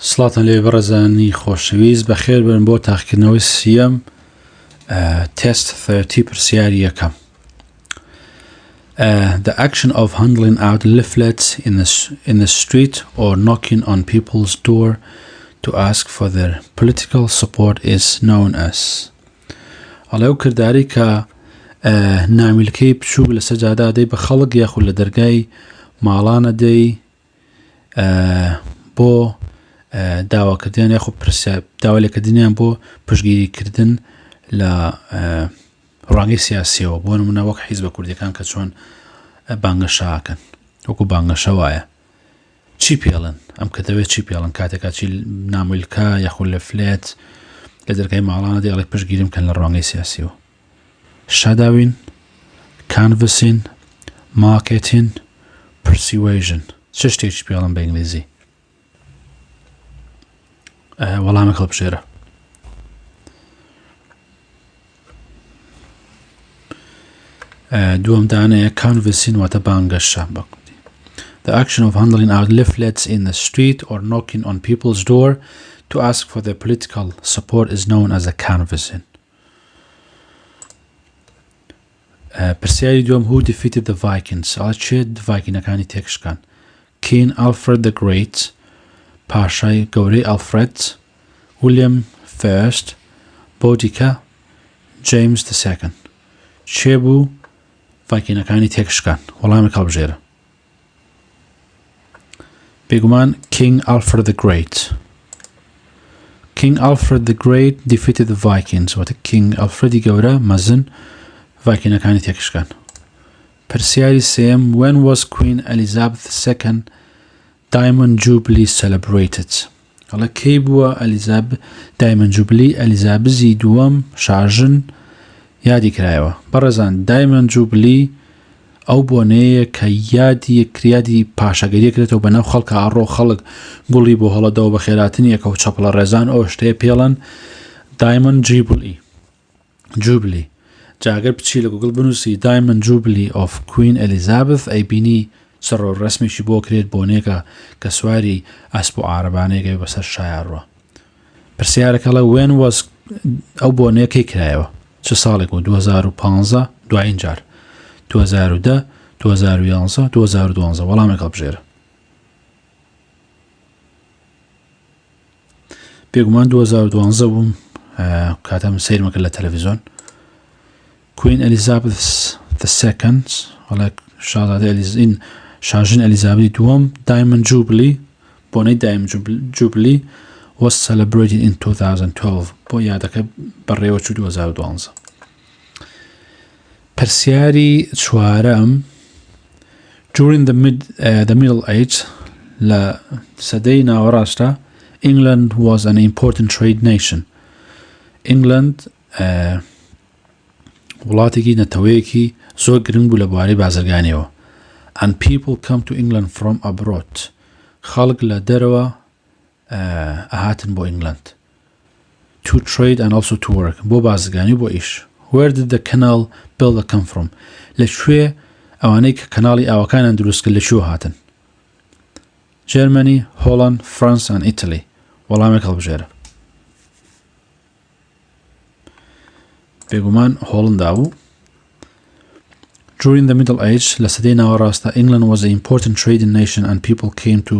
سڵاتان لێ بەڕێزانی خۆشەویست بەخێر بن بۆ تاقیکردنەوەی سیەم تست 30 پرسیاری یەکەم. The action of handing out leaflets in the street or knocking on people's door to ask for their political support is known as. ئەڵێ ئەو کرداری کە نامیلکەی بچووک لە سەجادا دەی بە خەڵک یاخود لە دەرگای ماڵانە دەی بۆ داواکردیان یاخود داوای لێکردنیان بۆ پشتگیریکردن لە ڕانگەی سیاسیەوە، بۆ نمونە وەک حیزبە کوردیەکان کە چۆن بانگەشەکەن وەکو بانگەشە وایە. چی پێڵن؟ ئەم کە دەوێت چی پێڵن کاتێکا چی نامیلکە یاخود لەفلێت لە دەرگای ماڵانە دەی ئەڵێ پشتگیریم کەن لە ڕانگەی سیاسیەوە. شاداوین، کانڤسین، مارکێتین، پرسیوێژن. چه شتێکی پێڵن بە ئینگلیزی؟ وەڵامێک هەڵبژێرە. دووەم دانەیە کانڤسین واتە بانگەشە بە کوردی. The action of handing out leaflets in the street or knocking on people's door to ask for their political support is known as a canvassing. پرسیاری دووەم Who defeated the Vikings? ئەڵێ چێ ڤایکینەکانی تێکشکان؟ King Alfred the Great، پاشای گەورەی ئەلفرێد، ویلیام فێرست، بۆدیکە، جەیمس the second. چێ بوو ڤایکینەکانی تێکشکان؟ وەڵامێک هەڵبژێرە. بێگومان King Alfred the Great. King Alfred the Great defeated the Vikings. واتە King ئەلفرێدی گەورە مەزن ڤایکینەکانی تێکشکان. پرسیاری سێم When was Queen Elizabeth II Diamond Jubilee celebrated? ئەڵێ کەی بووە Diamond Jubilee ئەلیزابزی دووەم شاژن یادی کرایەوە؟ بەڕێزان Diamond Jubilee ئەو بۆنەیە کە یادی پاشەگەریە کرێتەوە بەناو خەڵکە ئاڕۆ خەڵک گوڵی بۆ هەڵەدەوە بە خێراتنی یەکە و چەپڵە ڕێزان ئەو شتەیە پێڵەن Diamond Jubilee. جاگەر بچی لە گوگڵ بنووسی Diamond Jubilee of Queen Elizabeth ئەیبینی سەر و ڕسمیشی بۆ کرێت بۆنێکە کە سواری ئەسپ و ئارەبانەیەگەی بەسەر شایەڕوە. پرسیارەکەڵە When was ئەو بۆنەیە کەی کرایەوە؟ چه ساڵێک بوو؟ 2015 دوایین جار 2010 2011 2012. وەڵامێک هەڵبژێرە. بێگومان 2012 بووم کاتەم سەیرمەکرد لە تەلەڤیزۆن. Queen Elizabeth II وەڵا شازادە شاژن ئەلیزابەتی دووەم Diamond Jubilee بۆنەی Diamond Jubilee was celebrated in 2012 بۆ یادەکە بەڕێوە چوو 2012. پرسیاری چوارەم During the Middle Age لە سەدەی ناوەڕاستە England was an important trade nation. England وڵاتێکی نەتەوەیەکی زۆر گرنگ بوو لە بوارەی بازرگانیەوە. And people come to England from abroad. خەڵک لە دەرەوە ئەهاتن بۆ England to trade and also to work بۆ بازرگانی بۆ ئیش. Where did the canal builder come from? لەکوێ ئەوانەی کە کەناڵی ئاوەکانیان دروستکرد لەکوێ هاتن؟ Germany, Holland, France and Italy. وەڵامێک هەڵبژێرە. بێگومان هۆڵندا بوو. During the Middle Age لە سەدەی ناوەڕاستە England was an important trading nation and people came to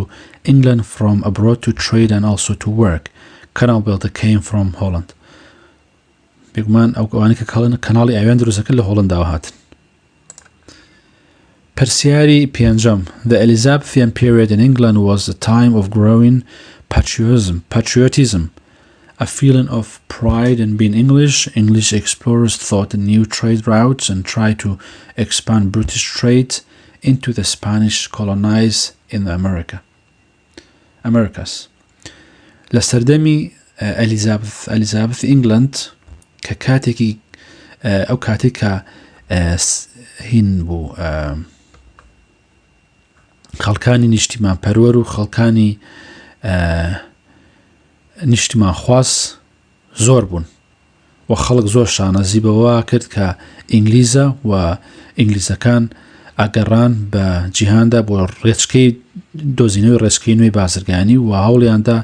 England from abroad to trade and also to work. Canal builder came from Holland. بێگومان ئەوانەی کە کەناڵی ئاویان دروستەکرد لە هۆڵنداوە هاتن. پرسیاری پێنجەم The Elizabethan period in England was a time of growing patriotism, a feeling of pride in being English. English explorers thought in new trade routes and tried to expand British trade into the Spanish colonies in the Americas. لە سەردەمی Elizabeth England کە کاتێکی ئەو کاتێک کە هین بوو خەڵکانی نیشتیمان پەروەر و خەڵکانی نیشتیمان خواست زۆر بوون و خەڵک زۆر شانەزی بەوە کرد کە ئینگلیزە و ئینگلیزەکان ئەگەڕان بە جیهاندا بۆ ڕێچکەی دۆزینەوەی ڕێچکەی نوێی بازرگانی و هەوڵیاندا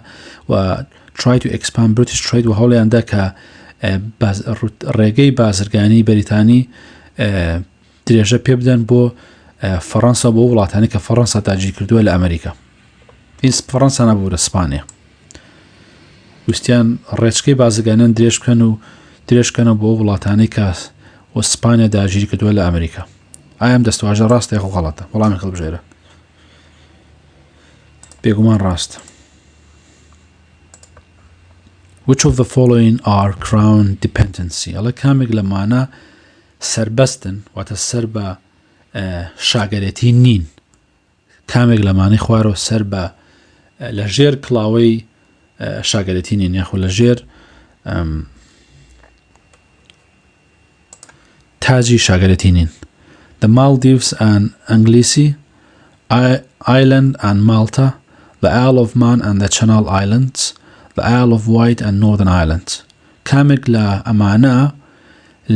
و try to expand British trade و هەوڵیاندا کە ڕێگەی بازرگانی بەریتانی درێژە پێ بدەن بۆ فەڕەنسا بۆ وڵاتانی کە فەڕەنسا داگیر کردووە لە ئەمریکا. هیچ فەڕەنسا نەبوو لە سپانیا. ویستیان ڕێچکەی بازرگانیان درێژکەنە بۆ وڵاتانی کە و سپانیا داگیر کردووە لە ئەمریکا. ئایا ئەم دەستواژە ڕاستە یاخۆ غەڵەتە؟ وەڵامی هەڵبژێرە. بێگومان ڕاستە. Which of the following are crown dependency؟ ئەڵە کامێک لەمانە سەربەستن واتە سەر بە شاگەرێتی نین. کامێک لەمانەی خوارەوە سەر بە لە ژێر کڵاوەی شاگەرێتی نین یاخۆ لە ژێر تاجی شاگەرێتی نین. The Maldives and Anglesey, Ireland and Malta, the Isle of Man and the Channel Islands, the Isle of Wight and Northern Ireland. کامێک لە ئەمانە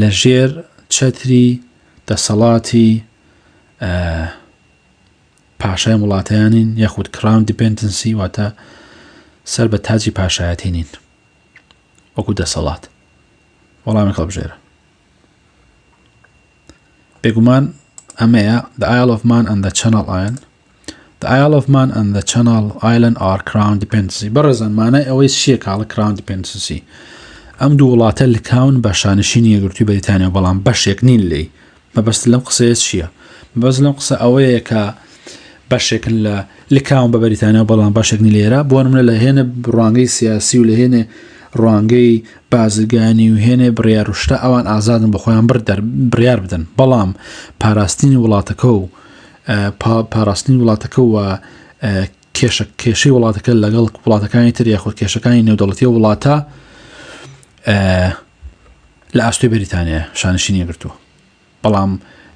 لە ژێر چەتری دەسەڵاتی پاشای وڵاتیانین یاخود crown dependency واتە سەر بە تاجی پاشایەتی نین وەکو دەسەڵات. وەڵامی هەڵبژێرە. بێگومان ئەمەیە the Isle of Man and the Channel Island. The Isle of Man and the Channel Island are crown dependency. بەڕێزان مانای ئەوەی چییە کاڵە crown dependency؟ ئەم دوو وڵاتە لکاون بە شانشینی یەکگرتووی بەریتانیا بەڵام بەشێک نین لێی. مەبەست لەم قسەیە چییە؟ مەبەست لەم قسە ئەوەیە کە بەشێکن لە لکاون بە بەریتانیا بەڵام بەشێک نی لێرە بۆ نمونە لە هێنە ڕوانگەی سیاسی و لە هێنێ ڕوانگەی بازرگانی و هێنێ بڕیار و شتە ئەوان ئازادن بە خۆیان بڕیار بدەن بەڵام پاراستنی وڵاتەکە و پاراستنی وڵاتەکە و کێشەی وڵاتەکە لەگەڵ وڵاتەکانی تر یاخود کێشەکانی نێودەوڵەتی وڵاتە لە ئاستۆی بەریتانیا شانشینی گرتووە بەڵام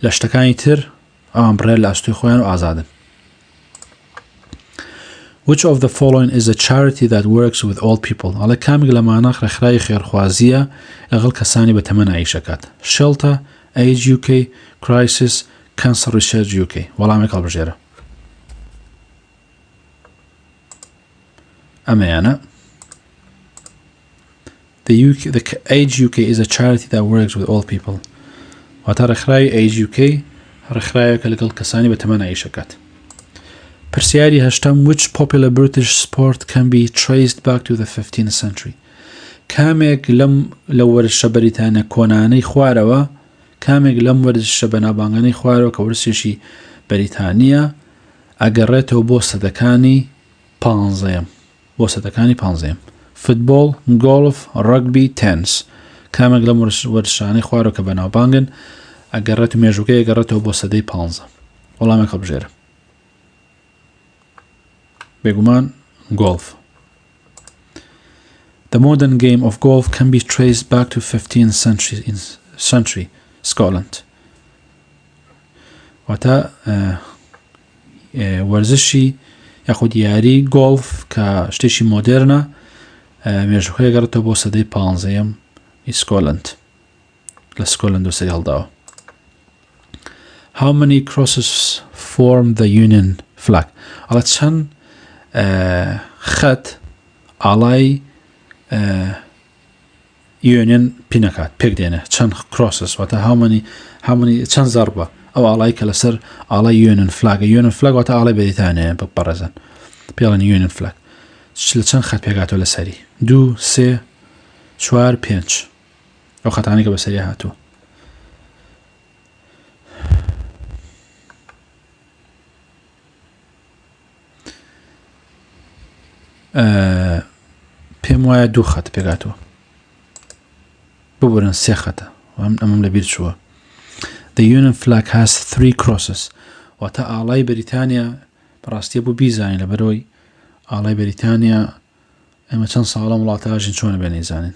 لە شتەکانی تر ئەوان بڕیار لە ئاستۆی خۆیان و ئازادن. Which of the following is a charity that works with all people؟ ئەڵێ کامێک لەمانە ڕێکخراوی خێرخوازیە لەگەڵ کەسانی بە تەمەن عیشەکات. Shelter, Age UK, Crisis, Cancer Research UK. وەڵامێک هەڵبژێرە. ئەمەیانە. The Age UK is a charity that works with all people. واتە ڕێکخراوی Age UK ڕێکخراوێکە لەگەڵ کەسانی بە تەمەن عیشەکات. پرسیاری هەشتم which popular British sport can be traced back to the 15th century؟ کامێک لە وەرزشە بەریتانیا کۆنانەی خوارەوە کامێک لەم وەرزشە بەنابانگانەی خوارەوە کە وەرزشێکی بەریتانیا ئەگەڕێتەوە بۆ سەدەکانی 15م. فوتبۆڵ، گۆڵف، ڕەگبی، تێنس. کامێک لەم وەرزشانەی خوارەوە کە بەناوبانگن ئەگەڕێت و مێژووکەی ئەگەڕێتەوە بۆ سەدەی 15. وەڵامێک هەڵبژێرە. بێگومان golf. The modern game of golf can be traced back to 15th century Scotland. واتە وەرزشی یاخود یاری گۆڵف کە شتێکی مۆدێرنە مێژووکەی ئەگەڕێتەوە بۆ سەدەی 15م سکۆلند لە سکۆلند و سەری هەڵداوە. How many crosses form the Union flag؟ ئەڵە چەند خەت ئاڵای یۆنیۆن پینەکات پێک دێنێ چەند کرۆسس واتە هەمانی چەند زەربە ئەو ئاڵایی کە لەسەر ئاڵای یۆنیۆن فلاگە یۆنیۆن فلاگ واتە ئاڵای بەریتانیا بپەڕێزن پێڵێن یۆنیۆن فلاگ لە چەند خەت پێکاتەوە لەسەری 2 3 4 5 ئەو خەتانی کە بەسەری هاتووە. پێم وایە 2 خەت پێگاتوە ببورن 3 خەتە ئەمەم لەبیر چووە. The Union flag has 3 crosses واتە ئاڵای بەریتانیا بەڕاستیە بوو بیزانین لەبەرەوەی ئاڵای بەریتانیا ئەمە چەند ساڵە وڵاتەژین چۆنە بێ نەیزانین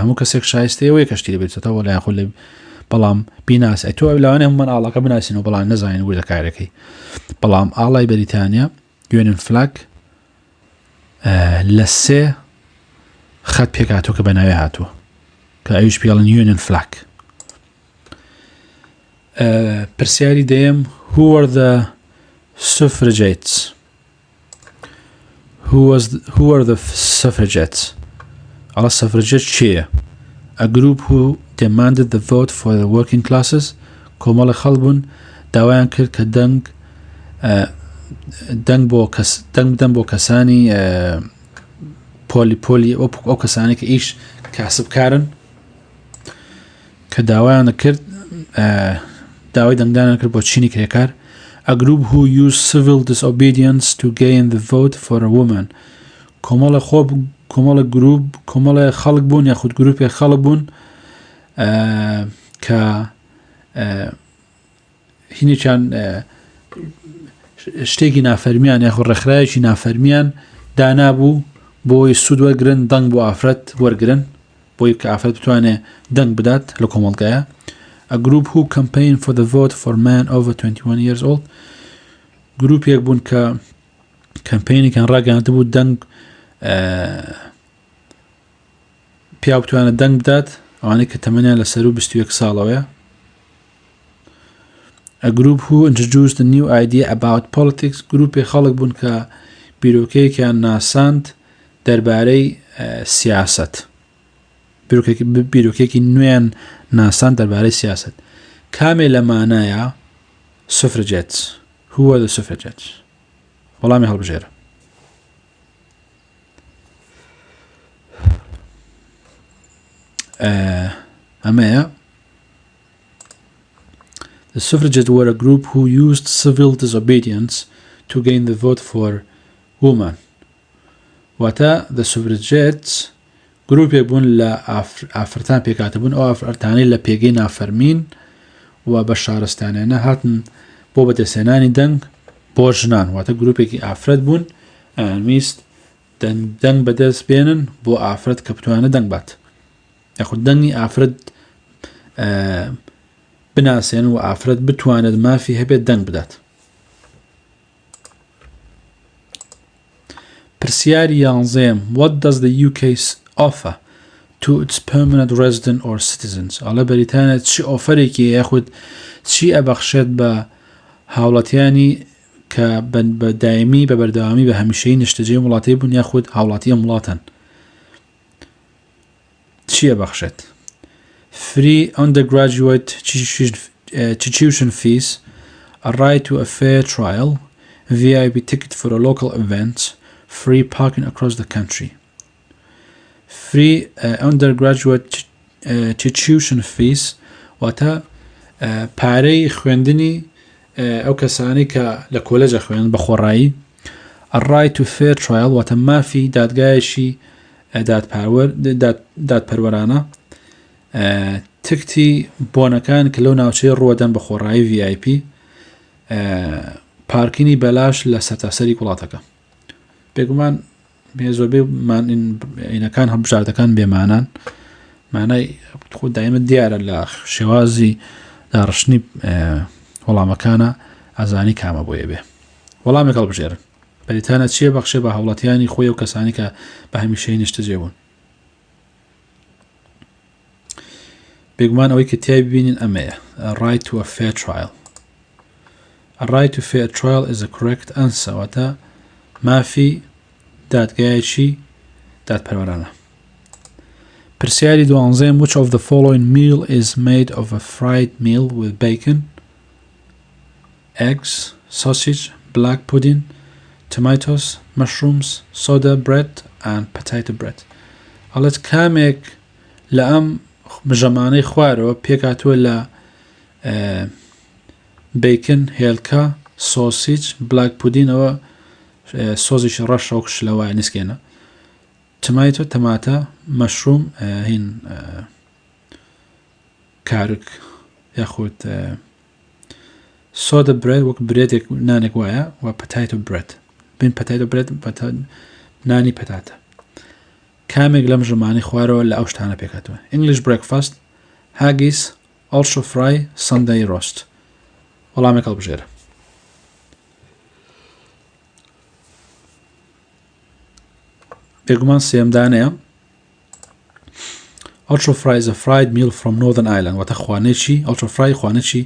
هەموو کەسێک شایستەیەوەی کەشتی لەبێتەوە لە یاخۆ لە بەڵام بیناسی تۆ لەوانێ هەمومان ئاڵەکە بناسیینەوە بەڵام نەزانین وردە کارەکەی بەڵام ئاڵای بەریتانیا Union flag لە 3 خەت پێکاتوە کە بەناوێ هاتووە کە ئەویش پێڵن Union flag. پرسیاری دەیەم Who were the suffragettes? Who were the suffragettes? على suffragette چیە؟ A group who demanded the vote for the working classes. کۆمەڵە خەڵک بوون داوایان کرد کە دەنگ بدەن بۆ کەسانی پۆلی ئەو کەسانی کە ئیش کاسبکارن کە داوایان کرد داوای دەنگدانیان کرد بۆ چینی کرێکار. A group who used civil disobedience to gain the vote for a woman. کۆمەڵە گروپ کۆمەڵە خەڵک بوون یاخود گروپێک خەڵک بوون کە هینێکیان شتێکی نافەرمیان یاخود ڕێکخراوێکی نافەرمیان دانابوو بۆی سوود وەرگرن دەنگ بۆ ئافرەت وەرگرن بۆی کە ئافرەت بتوانێت دەنگ بدات لە کۆمەڵگایە. A group who campaigned for the vote for men over 21 years old. گروپێک بوون کە کەمپینێکیان ڕاگەاندە بوو دەنگ پیا بتوانێت دەنگ بدات ئەوانەی کە تەمەنیان لەسەر و 21 ساڵەوەیە. A group who introduced a new idea about politics. گروپێک خەڵک بوون کە بیرۆکەیەکیان ناساند دەربارەی سیاست. بیرۆکێکی نوێیان ناساند دەربارەی سیاست. کامێ لەمانایە suffragettes. Who are the suffragettes? وەڵامی هەڵبژێرە. ئەمەیە. The suffragettes were a group who used civil disobedience to gain the vote for women. واتە the suffragettes گروپێک بوون لە ئافرەتان پێکاتە بوون ئەو ئافرەتانەی لە پێگەی نافەرمین و بە شارستانیانە هاتن بۆ بەدەستهێنانی دەنگ بۆ ژنان. واتە گروپێکی ئافرەت بوون ویست دەنگ بەدەست بێنن بۆ ئافرەت کە بتوانە دەنگ بات یاخود دەنگی ئافرەت بناسێن و ئافرەت بتوانێت مافی هەبێت دەنگ بدات. پرسیاری 11. What does the UK offer to its permanent resident or citizens? ئەڵە بەریتانیا چی ئۆفەرێکی یاخود چی ئەبەخشێت بە هاوڵاتیانی کە بە دایمی بە بەردەوامی بە هەمیشەیی نیشتەجێ وڵاتی بوون یاخود هاوڵاتیە وڵاتن چی ئەبەخشێت؟ Free undergraduate tuition fees, a right to a fair trial, VIP ticket for a local event, free parking across the country. Free undergraduate tuition fees واتە پارەی خوێندنی ئەو کەسانی کە لە کۆلێجە خوێن بە خۆڕایی. A right to fair trial واتە مافی دادگایەکی دادپەروەرانە. تکتی بۆنەکان کە لەو ناوچەی ڕوەدەن بە خۆڕایی VIP. پارکینی بەلاش لە سەرتاسەری وڵاتەکە. بێگومان زۆربەی عینەکان هەڵبژاردەکان بێمانان مانای خۆ دایمە دیارە لە شێوازی داڕشتنی وەڵامەکانە ئازانی کامە بۆیە بێ. وەڵامێک هەڵبژێرن. بەریتانیا چیە بەخشێ بە هاوڵاتیانی خۆی و کەسانی کە بە هەمیشەیی نیشتەجێ بوون. بێگومان ئەوەی کە تیای ببینین ئەمەیە. A right to a fair trial. A right to fair trial is a correct answer. واتە مافی دادگایەکی دادپەروەرانە. پرسیاری 12. Which of the following meal is made of a fried meal with bacon, eggs, sausage, black pudding, tomatoes, mushrooms, soda bread and potato bread. ئەڵێت کامێک لە ئەم مژەمانەی خوارەوە پێکاتوە لە بیکن هێلکە سۆسیج بلاک پودینەوە سۆزیشی ڕەش ئەو کشلەوە نسکێنە تمایتۆ تەماتە مەشروم هین کارک یاخود سۆدە برێد وەک برێدێک نانێک وایە و پەتایتۆ برێد بین پەتایتۆ برێد نانی پەتاتە کامێک لەم ژەمانی خوارەوە لە ئەو شتانە پێکاتوە English breakfast haggis also fry Sunday roast وەڵامێک هەڵبژێرە بێگومان سێمدانەیە Ultra fry is a fried meal from Northern Ireland واتە خوانێکی Ultra fry خوانێکی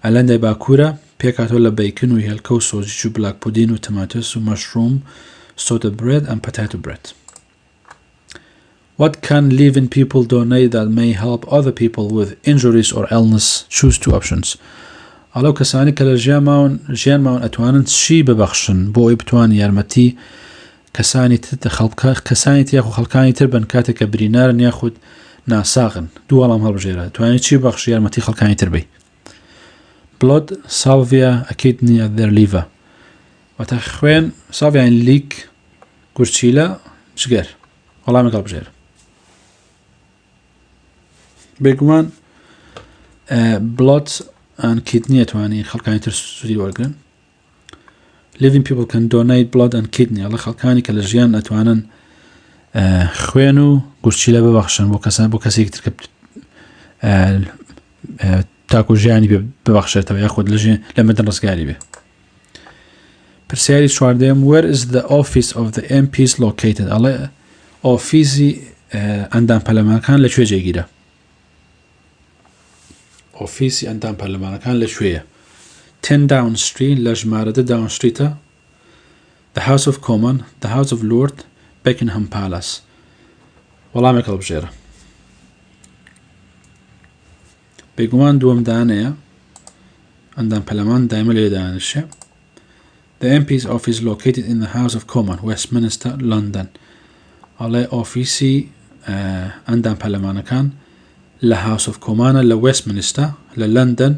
ئەلەندەی باکوورە پێکاتۆ لە بیکن و هێلکە و سۆزیچ و بلاک پودین و تەماتۆس و مەشروم soda bread and potato bread. What can living people donate that may help other people with injuries or illness? Choose two options. ئەڵەو کەسانی کە لە ژیان ماون ئەتوانن چی ببەخشن بۆ ئەوی بتوان یارمەتی کەسانی تر یاخود خەڵکانی تر بن کاتێک کە برینارن یاخود ناساغن. دوو وەڵام هەڵبژێرە. توانێت چی ببەخشی یارمەتی خەڵکانی تر بی؟ blood, salvia, a kidney at their liver. واتە خوێن ساڤیان لیک گورچیلە جگەر. وەڵامێک هەڵبژێرە. بێگومان blood and kidney ئەتوانی خەڵکانی تر سوودی وەرگرن. living people can donate blood and kidney. ئەڵە خەڵکانی کە لە ژیان ئەتوانن خوێن و گورچیلە ببەخشن بۆ کەسێکی تر کە تاکو ژیانی ببەخشێتەوە یاخود لە مەدەن ڕزگاری بێ. پرسیاری چواردەم where is the office of the MPs located؟ ئەڵێ ئۆفیسی ئەندام پەرلەمانەکان لەکوێ جێگیرە؟ ئۆفیسی ئەندام پەرلەمانەکان لەکوێیە؟ 10 Down Street لە ژمارە 10 Down Streetە، The House of Commons, The House of Lords, Buckingham Palace. وەڵامێک هەڵبژێرە. بێگومان دووەم دانەیە ئەندام پەرلەمان دایمە لێ دانیشێ. The MP's office located in the House of Commons, Westminster, London. ئەڵێ ئۆفیسی ئەندام پەرلەمانەکان لە House of Commons لە Westminster لە London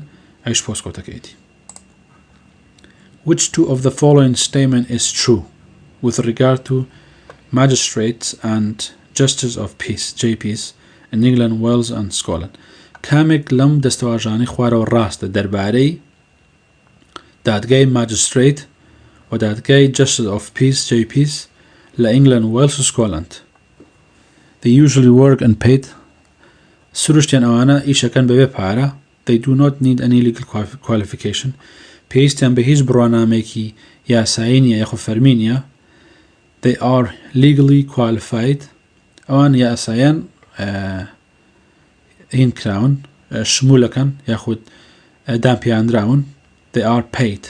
ئەیش پۆستکۆتەکەیەتی. Which two of the following statement is true with regard to magistrates and justices of peace (JPs) in England, Wales and Scotland? کامێک لەم دەستەواژانەی خوارەوە ڕاستە دەربارەی دادگای ماجستریت و دادگای justices of peace (JPs) لە England, Wales و Scotland. They usually work unpaid. سروشتیان ئەوانە ئیشەکەن بەبێ پارە. They do not need any legal qualification. پێویستیان بە هیچ بڕوانامێکی یاسایی نیە یاخود فەرمی نیە. They are legally qualified. ئەوان یاساییان هین کراون شمولەکەن یاخود دامپیاندراون. They are paid.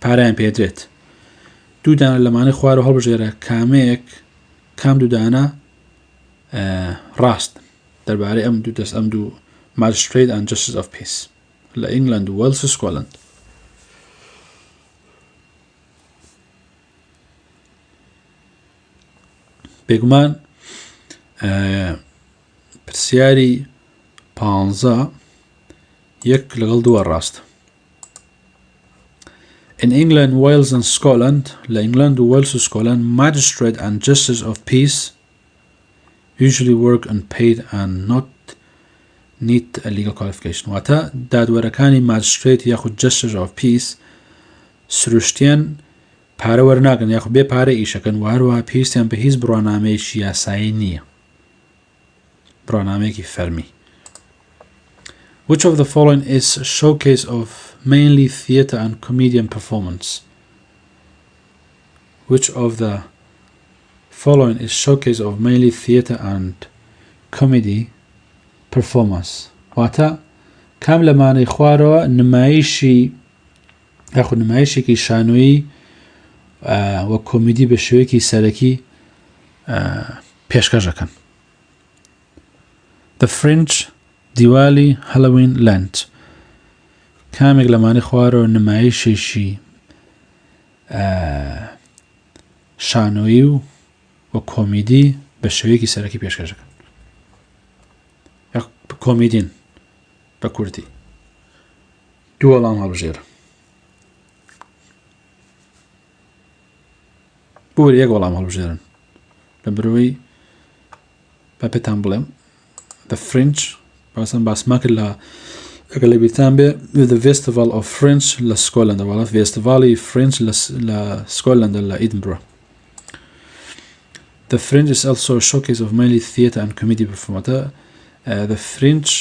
پارەیان پێدرێت. دوو دانە لەمانەی خوارەوە هەڵبژێرە کام دوو دانە ڕاست دەربارەی ئەم دوو magistrate and justice of peace لە England و Wales و Scotland. بێگومان پرسیاری 15 یەک لەگەڵ دووە ڕاست. In England, Wales and Scotland, لە England و Wales و Scotland, magistrate and justice of peace usually work unpaid and not need a legal qualification. واتە دادوەرەکانی magistrate یاخود justice of peace سروشتیان پارە وەرناگرن یاخود بێ پارە ئیشەکەن و هەروەها پێویستیان بە هیچ بڕوانامەیەکی یاسایی نییە، بڕوانامەیەکی فەرمی. Which of the following is a showcase of mainly theatre and comedian performance? Which of the following is showcase of mainly theatre and comedy performance? واتە کام لەمانەی خوارەوە نمایشێکی شانۆیی و کۆمیدی بە شێوەیەکی سەرەکی پێشکەشەکەن. The Fringe, دیوالی، هەلۆوین، لەنت. کامێک لەمانەی خوارەوە نمایشێکی شانۆیی و کۆمیدی بە شێوەیەکی سەرەکی پێشکەشەکەن. کۆمیدین بە کوردی. دوو وەڵام هەڵبژێرە. بۆ یەک وەڵام هەڵبژێرن لە برەوەی بە پێتان بڵێم The Fringe باسما کرد لە ئەگەر لە بیرتان بێ The Festival of Fringe لە سکۆتلەندە وڵات فێستیڤاڵی فرنج لە سکۆتلەندە لە ئیدنبرۆ. The Fringe is also a showcase of mainly theatre and comedy performance. The Fringe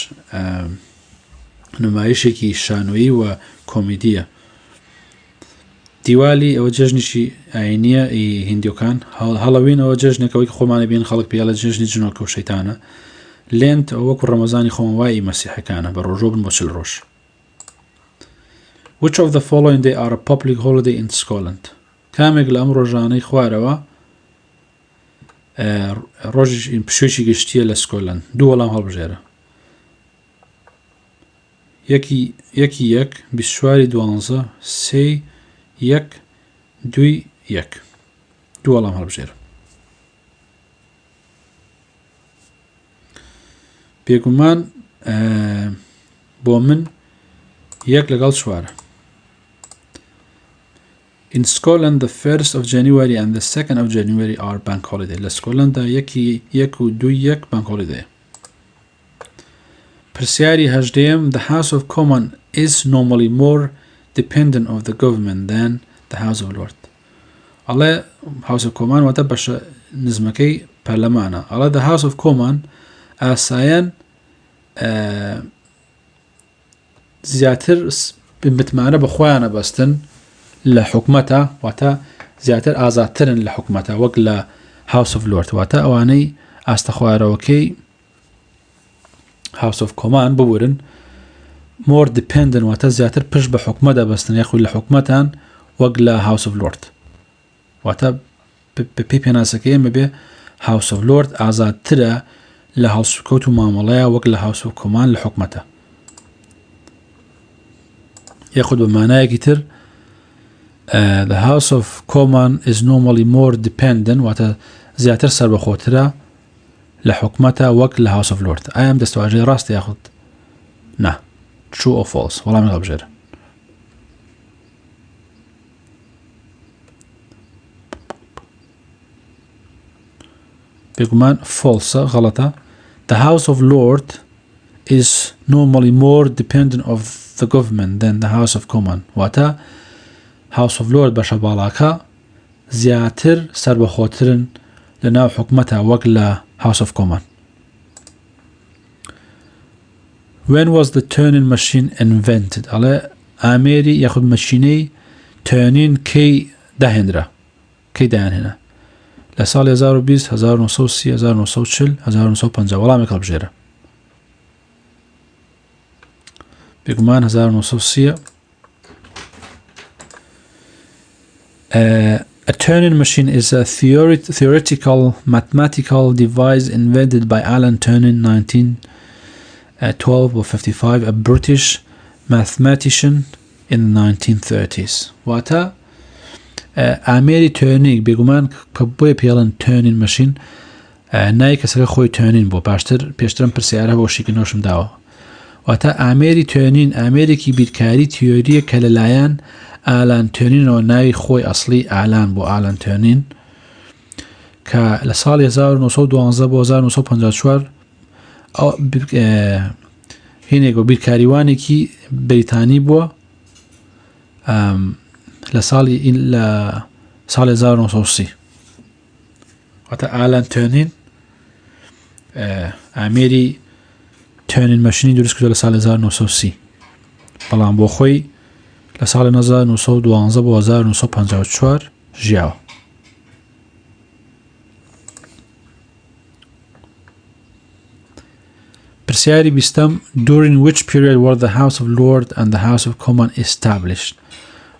نمایشێکی شانۆیی و کۆمیدیە. دیوالی ئەوە جەژنیشی ئاینیە هیندیۆکان. هەڵەوین ئەوە جەژنێکەوەی کە خۆمانە بین خەڵک پێڵە جەژنی جنۆکە و شەیتانە. لێنت ئەوە وەکو ڕەمەزانی خۆمەوایی مەسیحەکانە بە ڕۆژۆ بن بۆ 40 ڕۆژ. Which of the following day are a public holiday in Scotland? کامێک لە ئەم ڕۆژانەی خوارەوە ڕۆژی پشوێکی گشتیە لە سکۆتلەند؟ دوو وەڵام هەڵبژێرە. یەکی یەک، 24/12، 3/1، 2/1. دوو وەڵام هەڵبژێرە. بێگومان بۆ من 1/4. In Scotland, the 1st of January and the 2nd of January are bank holiday. لە سکۆتلەنددا 1 و 2/1 bank holiday. پرسیاری 18. The House of Commons is normally more dependent of the government than the House of Lords. ئەڵێ House of Commons واتە بەشە نزمەکەی پەرلەمانە. ئەڵێ the House of Commons ئاسایەن زیاتر متمانە بە خۆیانە بەستن لە حکومەتە، واتە زیاتر ئازادترن لە حکومەتە وەک لە House of Lords. واتە ئەوانەی ئاستە خوارەوەکەی House of Commons ببورن more dependent، واتە زیاتر پشت بە حکومە دەبەستن یاخود لە حکومەتان وەک لە House of Lords. واتە پێی پێناسەکەی ئێمە بێ House of Lords ئازادترە لە هەڵسوکەوت و مامەڵەیە وەک لە House of Commons لە حکومەتە. یاخود بە مانایەکی تر the House of Commons is normally more dependent، واتە زیاتر سەربەخۆترە لە حکومەتە وەک لە House of Lords. ئایا ئەم دەستەواژەی ڕاستە یاخود نا؟ true or false؟ وەڵامی هەڵبژێرە. بێگومان false، غەڵەتە. The House of Lords is normally more dependent of the government than the House of Commons. واتە House of Lords بەشە باڵاکە زیاتر سەربەخۆترن لە ناو حکومەتە وەک لە House of Commons. When was the turning machine invented؟ ئەڵێ ئامێری یاخود مەشینەی turning کەی داهێنرا، کەی دایانهێنا؟ لە ساڵی 1920، 1930، 1940، 1950. وەڵامێک هەڵبژێرە. بێگومان 1930. A turning machine is a theoretical mathematical device invented by Alan Turing 1912 or 55, a British mathematician in the 1930s. واتە ئامێری تۆرنینگ بێگومان کە بۆیە پێڵن turning machine نای کەسەکە خۆی تۆرنین بۆ پێشترم پرسیارە بۆ شیکنۆشم داوە. واتە ئامێری تۆرنین ئامێرێکی بیرکاری تیۆریە کە لەلایەن ئالان تۆرنینەوە ناوی خۆی ئەسڵی ئالان بۆ ئالان تۆرنین کە لە ساڵی 1912 بۆ 1954 هینێک بۆ بیرکاریوانێکی بریتانی بووە لە ساڵی 1930. واتە ئالان تۆرنین ئامێری تۆرنین مەشینی دروست کردووە لە ساڵی 1930، بەڵام بۆ خۆی لە ساڵی 1912 بۆ 1954 ژیاوە. پرسیاری 20. During which period were the House of Lords and the House of Commons established؟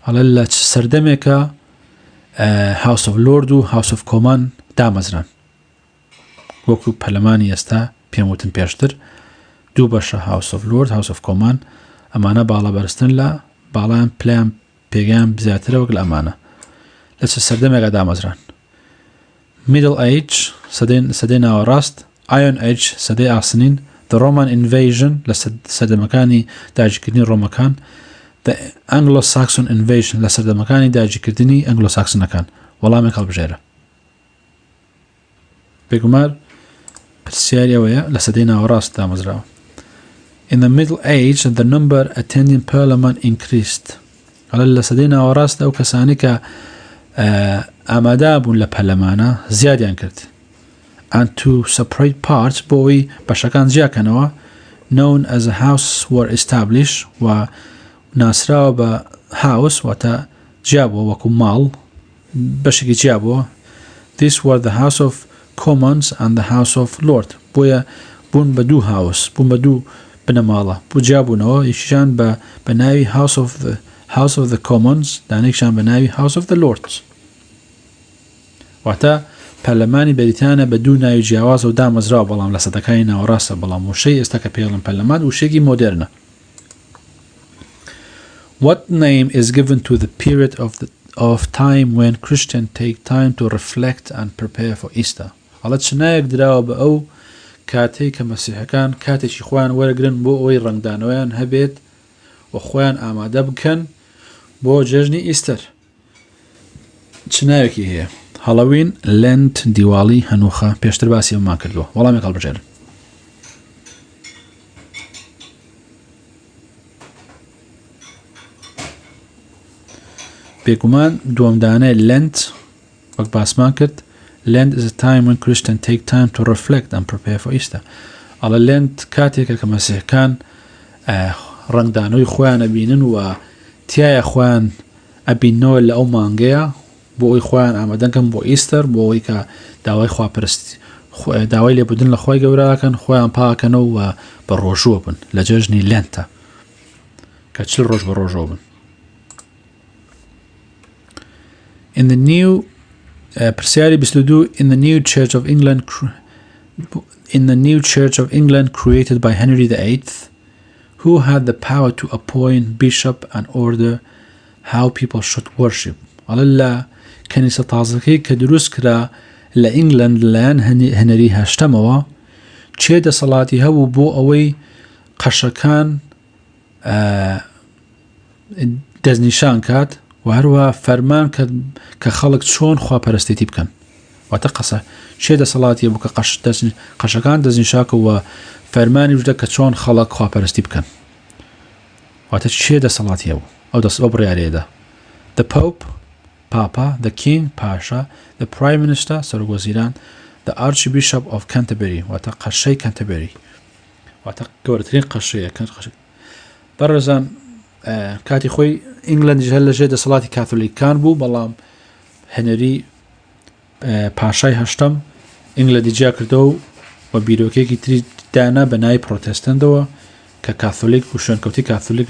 ئەڵێ لە چ سەردەمێکە House of Lords و House of Commons دامەزران؟ وەکو پەرلەمانی ئێستا پێم وتم پێشتر دوو بەشە House of Lords House of Commons. ئەمانە باڵا بەرزترن لە باڵیان پلیان پێگیان زیاترە وەک لە ئەمانە. لە چ سەردەمێکە دامەزران؟ Middle Age سەدەی ناوەڕاست، Iron Age سەدەی ئاسنین، The Roman Invasion لە سەردەمەکانی داگیرکردنی ڕۆمەکان، The Anglo-Saxon Invasion لە سەردەمەکانی داگیرکردنی ئەنگلۆساکسنەکان. وەڵامێک هەڵبژێرە. بێگومار پرسیاری ئەوەیە لە سەدەی ناوەڕاست دامەزراوە. In the Middle Age, the number attending Parliament increased. ئەڵێ لە سەدەی ناوەڕاستدا ئەو کەسانی کە ئامادە بوون لە پەرلەمانە زیادیان کرد. And to separate parts بۆی بەشەکان جیاکەنەوە known as a house were established و ناسراوە بە house واتە جیابووە وەکو ماڵ بەشێکی جیابووە. These were the House of Commons and the House of Lords. بۆیە بوون بە دوو house، بوون بە دوو بنەماڵە بۆ جیابوونەوە، یەکیشان بە ناوی House of the Commons دانێکشان بە ناوی House of the Lords واتە پەرلەمانی بەریتانیا بە دوو ناوی جیاواز و دامەزراوە بەڵام لە سەدەکانی ناوەڕاستە بەڵام وشەی ئێستا کە پێڵم پەرلەمان وشێکی مۆدێرنە. What name is given to the period of time when Christians take time to reflect and prepare for Easter? ئەڵە چ نایەک دراوە بە ئەو کاتێک کە مەسیحەکان کاتێکی خۆیان وەرەگرن بۆ ئەوەی ڕەنگدانەوەیان هەبێت و خۆیان ئامادە بکەن بۆ جێژنی ئیستەر. چ ناوێکی هەیە؟ هەڵەوین، لەند، دیواڵی، هەنووخە. پێشتر باسی ئەومان کردووە. وەڵامی هەڵبژێرن. بێگومان دووەمدانەیە لەند وەک باسمان کرد. Lent is a time when Christians take time to reflect and prepare for Easter. ئەڵە لەند کاتێکە کە مەسیحەکان ڕەنگدانەوەی خۆیان ئەبینن و تایە خۆیان ئەبینەوە لە ئەو مانگەیە بۆ ئەوی خۆیان ئامادەکەن بۆ ئیستەر بۆ ئەوەی کە داوای خواپەرستی داوای لێبوردن لە خۆی گەوراکەن خۆیان پاکەنەوە و بە ڕۆژوە بن لە جێژنی لەنتە کە چل ڕۆژ بە ڕۆژەوە بن. In the new پرسیاری 22 in the new Church of England created by Henry VIII, who had the power to appoint bishop and order how people should worship. الله كنيسة تازەکەی کە دروست کرا لە ئینگلند لەلایەن هەنری هەشتەمەوە چێ دەسەڵاتی هەبوو بۆ ئەوەی قەشەکان دەستنیشان کات و هەروە فەرمان کە خەڵک چۆن خواپەرستێتی بکەن. واتە قەسە چێ دەسەڵاتی هەبوو کە قەشەکان دەستنیشاکە و فەرمانی بدە کە چۆن خەڵک خواپەرستی بکەن. واتە چێ دەسەڵاتی هەبوو ئەو بڕیارەیەدا. The Pope Papa, the King Pasha, the Prime Minister سەرۆکوەزیران, the Archbishop of Canterbury واتە قەشەی Canterbury واتە گەورەترین قەشەیە. بەڕێزان کاتی خۆی ئینگلەندیش هەر لەژێر دەسەڵاتی کاتۆلیکان بوو بەڵام هەنری پاشای هەشتەم ئینگلەندی جیا کردەوە و بیرۆکێکی تری دانا بە ناوی پرۆتێستەنتەوە کە کاتۆلیک و شوێنکەوتی کاتۆلیک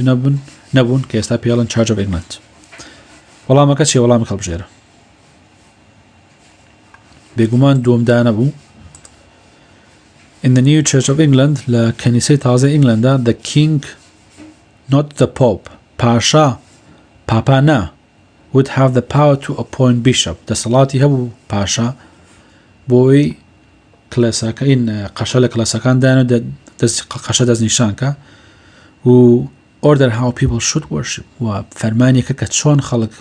نەبوون کە ئێستا پێڵن Church of England. وەڵامەکە چیە؟ وەڵامی هەڵبژێرە. بێگومان دووەمدانە بوو. In the new Church of England لە کەنیسەی تازە ئینگلەندا the King not the Pope پاشا پاپانا would have the power to appoint bishop. دەسەڵاتی هەبوو پاشا بۆی کلاسەکەین قەشە لە کلاسەکاندان و قەشە دەستنیشانکە و order how people should worship و فەرمانێکە کە چۆن خەڵک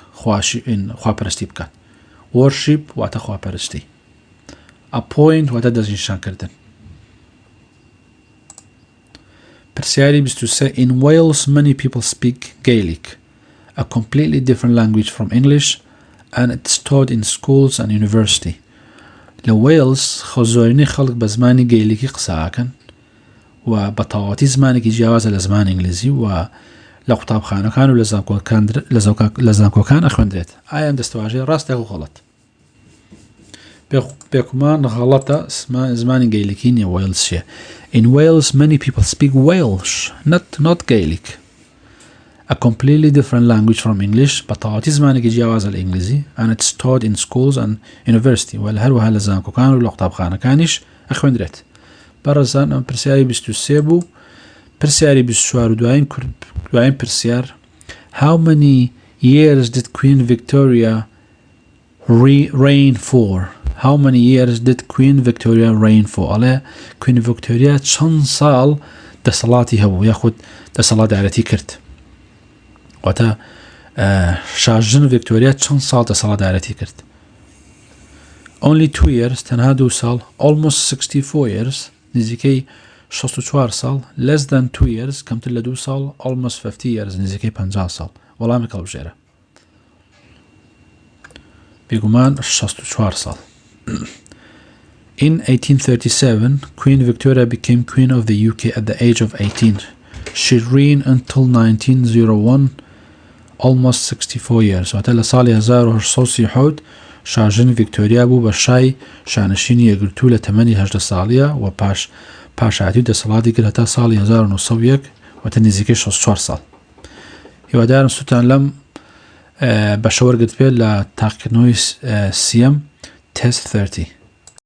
خواپەرستی بکات. worship واتە خواپەرستی. appoint واتە دەستنیشانکردن. پرسیاری 23 In Wales many people speak Gaelic, a completely different language from English, and it's taught in schools and university. لە وێلز زۆرینەی خەڵک بە زمانی گەیلیکی قسەکەن و بە تەواوەتی زمانێکی جیاوازە لە زمان ئینگلیزی و لە قوتابخانەکان و لە زانکۆکان ئەخوێندرێت. ئایا ئەم دەستەواژەیە ڕاستە و غەڵەت؟ بێگومان غەڵەتە. زمانی گەیلیکی نیە وێلزیە. In Wales many people speak Welsh, not Gaelic. A completely different language from English, بە تەواوەتی زمانێکی جیاوازە لە ئینگلیزی and it's taught in schools and university و هەروەها لە زانکۆکان و لە قوتابخانەکانیش ئەخوێندرێت. بەڕێزان ئەم پرسیاری 23 بوو. پرسیاری 24 و دوایین پرسیار How many years did Queen Victoria reign for? How many years did Queen Victoria reign for? ئەڵێ Queen Victoria چەند ساڵ دەسەڵاتی هەبوو یاخود دەسەڵاتدارەتی کرد. واتە شاژن ڤیکتۆریا چەند ساڵ دەسەڵاتدارەتی کرد؟ Only 2 years تەنها 2 ساڵ. Almost 64 years نزیکەی 64 ساڵ. Less than 2 years کەمتر لە 2 ساڵ. Almost 50 years نزیکەی 50 ساڵ. وەڵامی هەڵبژێرە. بێگومان 64 ساڵ. In 1837, Queen Victoria became Queen of the UK at the age of 18. She reigned until 1901, almost 64 years. واتە لە ساڵی 1830 شاژن ڤیکتۆریا بوو بە شای شانشینی یەکگرتوو لە تەمەنی 18 ساڵیە و پاشایەتی و دەسەڵاتی کرد هەتا ساڵی 1901 واتە نزیکەی 64 ساڵ. هیوادارم سووتان لەم بەشە وەرگرت بێت لە تاقیکردنەوەی سیەم تست 30